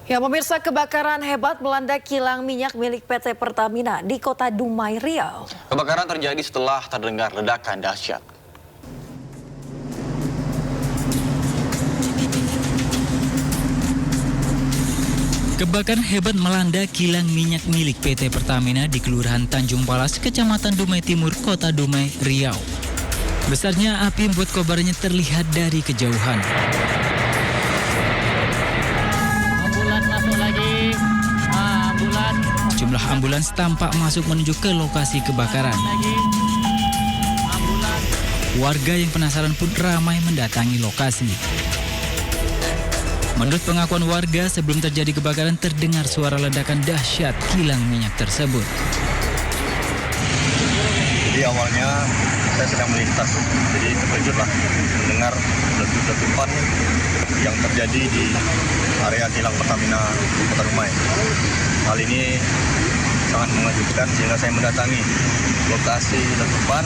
Ya, pemirsa, kebakaran hebat melanda kilang minyak milik PT Pertamina di Kota Dumai, Riau. Kebakaran terjadi setelah terdengar ledakan dahsyat. Kebakaran hebat melanda kilang minyak milik PT Pertamina di Kelurahan Tanjung Palas, Kecamatan Dumai Timur, Kota Dumai, Riau. Besarnya api membuat kobarannya terlihat dari kejauhan. Jumlah ambulans tampak masuk menuju ke lokasi kebakaran. Warga yang penasaran pun ramai mendatangi lokasi. Menurut pengakuan warga, sebelum terjadi kebakaran terdengar suara ledakan dahsyat kilang minyak tersebut. Jadi awalnya saya sedang melintas, jadi terkejutlah mendengar letupan yang terjadi di area kilang Pertamina Kota Dumai. Hal ini sangat mengejutkan sehingga saya mendatangi lokasi letupan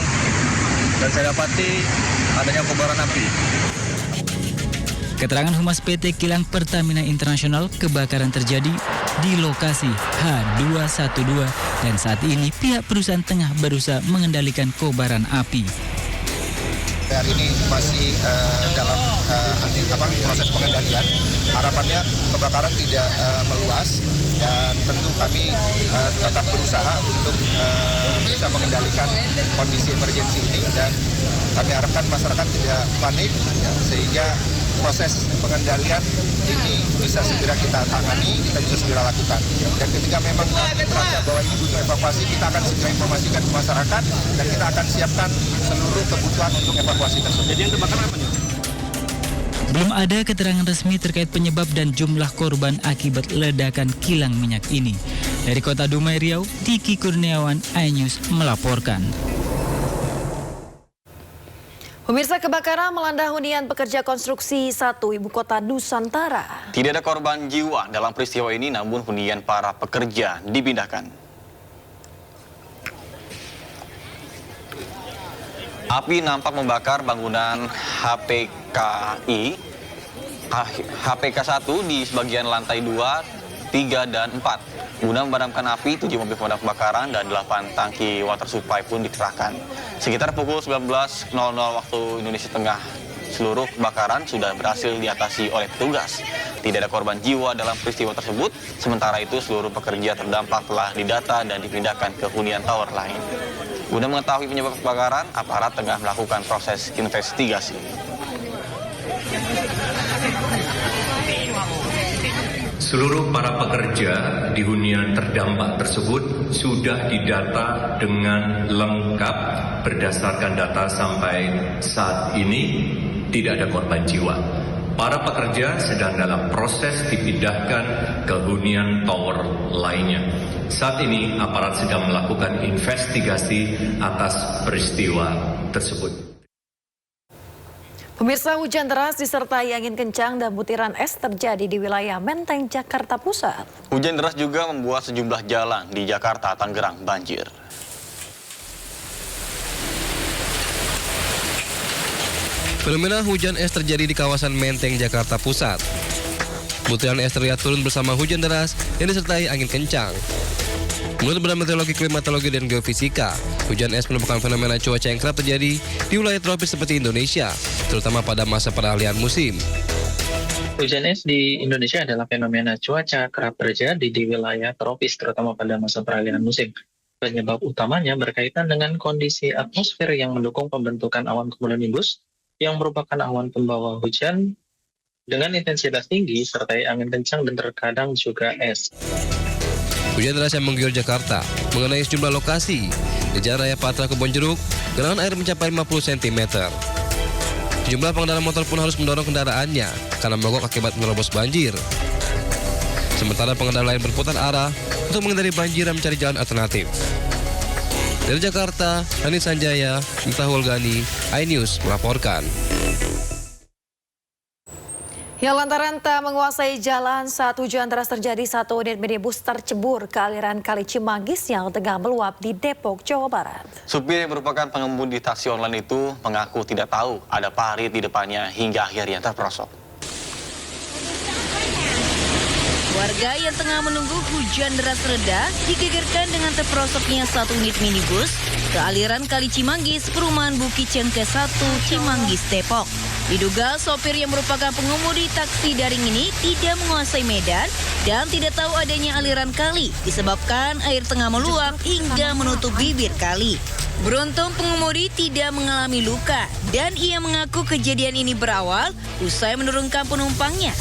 dan saya dapati adanya kobaran api. Keterangan Humas PT Kilang Pertamina Internasional, kebakaran terjadi di lokasi H212 dan saat ini pihak perusahaan tengah berusaha mengendalikan kobaran api. Hari ini masih dalam proses pengendalian. Harapannya kebakaran tidak meluas dan tentu kami tetap berusaha untuk bisa mengendalikan kondisi emergensi ini dan kami harapkan masyarakat tidak panik ya, sehingga proses pengendalian ini bisa segera kita tangani, kita bisa segera lakukan. Dan ketika memang kami merasa bahwa ini butuh evakuasi, kita akan segera informasikan ke masyarakat dan kita akan siapkan seluruh kebutuhan untuk evakuasi tersebut. Jadi yang kebakaran apa nih? Belum ada keterangan resmi terkait penyebab dan jumlah korban akibat ledakan kilang minyak ini. Dari Kota Dumai, Riau, Tiki Kurniawan, iNews melaporkan. Pemirsa, kebakaran melanda hunian pekerja konstruksi 1 Ibu Kota Nusantara. Tidak ada korban jiwa dalam peristiwa ini, namun hunian para pekerja dipindahkan. Api nampak membakar bangunan HPK 1 di sebagian lantai 2, 3, dan 4. Guna memadamkan api, 7 mobil pemadam kebakaran dan 8 tangki water supply pun dikerahkan. Sekitar pukul 19.00 waktu Indonesia Tengah, seluruh kebakaran sudah berhasil diatasi oleh petugas. Tidak ada korban jiwa dalam peristiwa tersebut, sementara itu seluruh pekerja terdampak telah didata dan dipindahkan ke hunian tower lain. Guna mengetahui penyebab kebakaran, aparat tengah melakukan proses investigasi. Seluruh para pekerja di hunian terdampak tersebut sudah didata dengan lengkap berdasarkan data sampai saat ini tidak ada korban jiwa. Para pekerja sedang dalam proses dipindahkan ke hunian tower lainnya. Saat ini aparat sedang melakukan investigasi atas peristiwa tersebut. Pemirsa, hujan deras disertai angin kencang dan butiran es terjadi di wilayah Menteng, Jakarta Pusat. Hujan deras juga membuat sejumlah jalan di Jakarta, Tangerang banjir. Fenomena hujan es terjadi di kawasan Menteng, Jakarta Pusat. Butiran es terlihat turun bersama hujan deras yang disertai angin kencang. Menurut Badan Meteorologi, Klimatologi, dan Geofisika, hujan es merupakan fenomena cuaca yang kerap terjadi di wilayah tropis seperti Indonesia, terutama pada masa peralihan musim. Hujan es di Indonesia adalah fenomena cuaca kerap terjadi di wilayah tropis, terutama pada masa peralihan musim. Penyebab utamanya berkaitan dengan kondisi atmosfer yang mendukung pembentukan awan cumulonimbus, yang merupakan awan pembawa hujan dengan intensitas tinggi, sertai angin kencang dan terkadang juga es. Hujan deras yang mengguyur Jakarta mengenai sejumlah lokasi. Di Jalan Raya Patra Kebonjeruk, genangan air mencapai 50 cm. Sejumlah pengendara motor pun harus mendorong kendaraannya karena mogok akibat menerobos banjir. Sementara pengendara lain berputar arah untuk menghindari banjir dan mencari jalan alternatif. Dari Jakarta, Hani Sanjaya, Miftahul Gani, iNews melaporkan. Ya, lantaran tak menguasai jalan saat hujan deras terjadi, 1 unit minibus tercebur ke aliran Kali Cimanggis yang tengah meluap di Depok, Jawa Barat. Supir yang merupakan pengemudi taksi online itu mengaku tidak tahu ada parit di depannya hingga akhirnya terperosok. Warga Warga yang tengah menunggu hujan deras reda digegerkan dengan terperosoknya satu unit minibus ke aliran Kali Cimanggis, Perumahan Bukit Cengkeh 1, Cimanggis, Depok. Diduga sopir yang merupakan pengemudi taksi daring ini tidak menguasai medan dan tidak tahu adanya aliran kali disebabkan air tengah meluap hingga menutup bibir kali. Beruntung pengemudi tidak mengalami luka dan ia mengaku kejadian ini berawal usai menurunkan penumpangnya.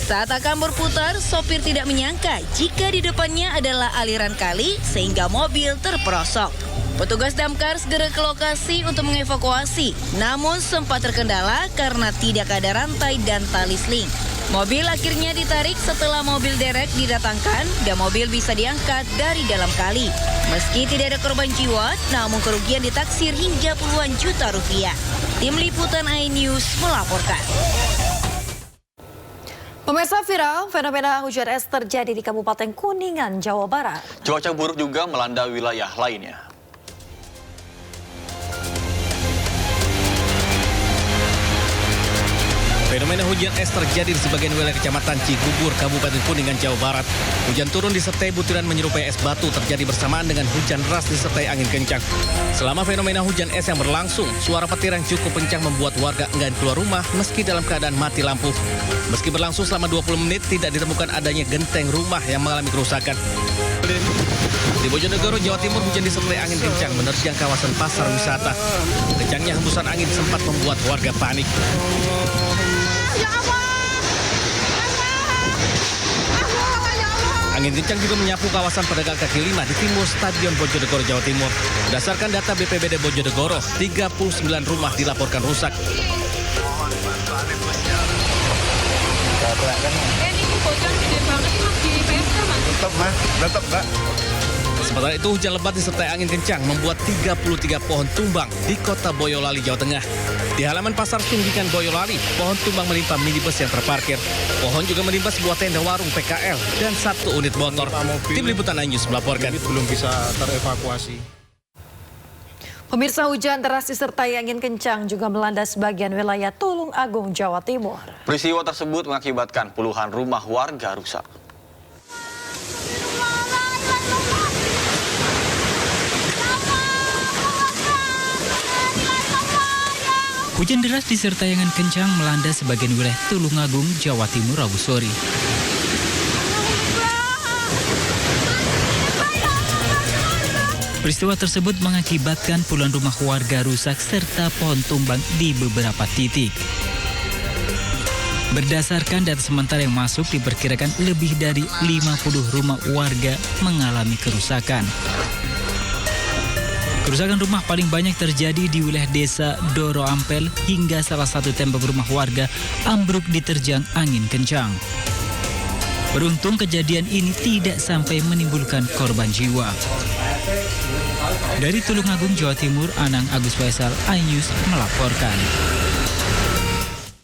Saat akan berputar, sopir tidak menyangka jika di depannya adalah aliran kali sehingga mobil terperosok. Petugas damkar segera ke lokasi untuk mengevakuasi, namun sempat terkendala karena tidak ada rantai dan tali seling. Mobil akhirnya ditarik setelah mobil derek didatangkan dan mobil bisa diangkat dari dalam kali. Meski tidak ada korban jiwa, namun kerugian ditaksir hingga puluhan juta rupiah. Tim Liputan iNews melaporkan. Pemirsa, viral fenomena hujan es terjadi di Kabupaten Kuningan, Jawa Barat. Cuaca buruk juga melanda wilayah lainnya. Fenomena hujan es terjadi di sebagian wilayah Kecamatan Cigugur, Kabupaten Kuningan, Jawa Barat. Hujan turun disertai butiran menyerupai es batu terjadi bersamaan dengan hujan deras disertai angin kencang. Selama fenomena hujan es yang berlangsung, suara petir yang cukup kencang membuat warga enggan keluar rumah meski dalam keadaan mati lampu. Meski berlangsung selama 20 menit, tidak ditemukan adanya genteng rumah yang mengalami kerusakan. Di Bojonegoro, Jawa Timur, hujan disertai angin kencang menerjang kawasan pasar wisata. Kencangnya hembusan angin sempat membuat warga panik. Angin kencang juga menyapu kawasan pedagang kaki lima di timur Stadion Bojonegoro, Jawa Timur. Berdasarkan data BPBD Bojonegoro, 39 rumah dilaporkan rusak. Sementara itu, hujan lebat disertai angin kencang membuat 33 pohon tumbang di kota Boyolali, Jawa Tengah. Di halaman pasar Tunggikan Boyolali, pohon tumbang menimpa minibus yang terparkir. Pohon juga menimpa sebuah tenda warung PKL dan satu unit motor. Tim Liputan iNews melaporkan. Belum bisa terevakuasi. Pemirsa, hujan deras disertai angin kencang juga melanda sebagian wilayah Tulung Agung, Jawa Timur. Peristiwa tersebut mengakibatkan puluhan rumah warga rusak. Hujan deras disertai angin kencang melanda sebagian wilayah Tulung Agung, Jawa Timur, Rabu sore. Peristiwa tersebut mengakibatkan puluhan rumah warga rusak serta pohon tumbang di beberapa titik. Berdasarkan data sementara yang masuk, diperkirakan lebih dari 50 rumah warga mengalami kerusakan. Kerusakan rumah paling banyak terjadi di wilayah desa Doro Ampel hingga salah satu tembok rumah warga ambruk diterjang angin kencang. Beruntung kejadian ini tidak sampai menimbulkan korban jiwa. Dari Tulung Agung, Jawa Timur, Anang Agus Faisal, iNews melaporkan.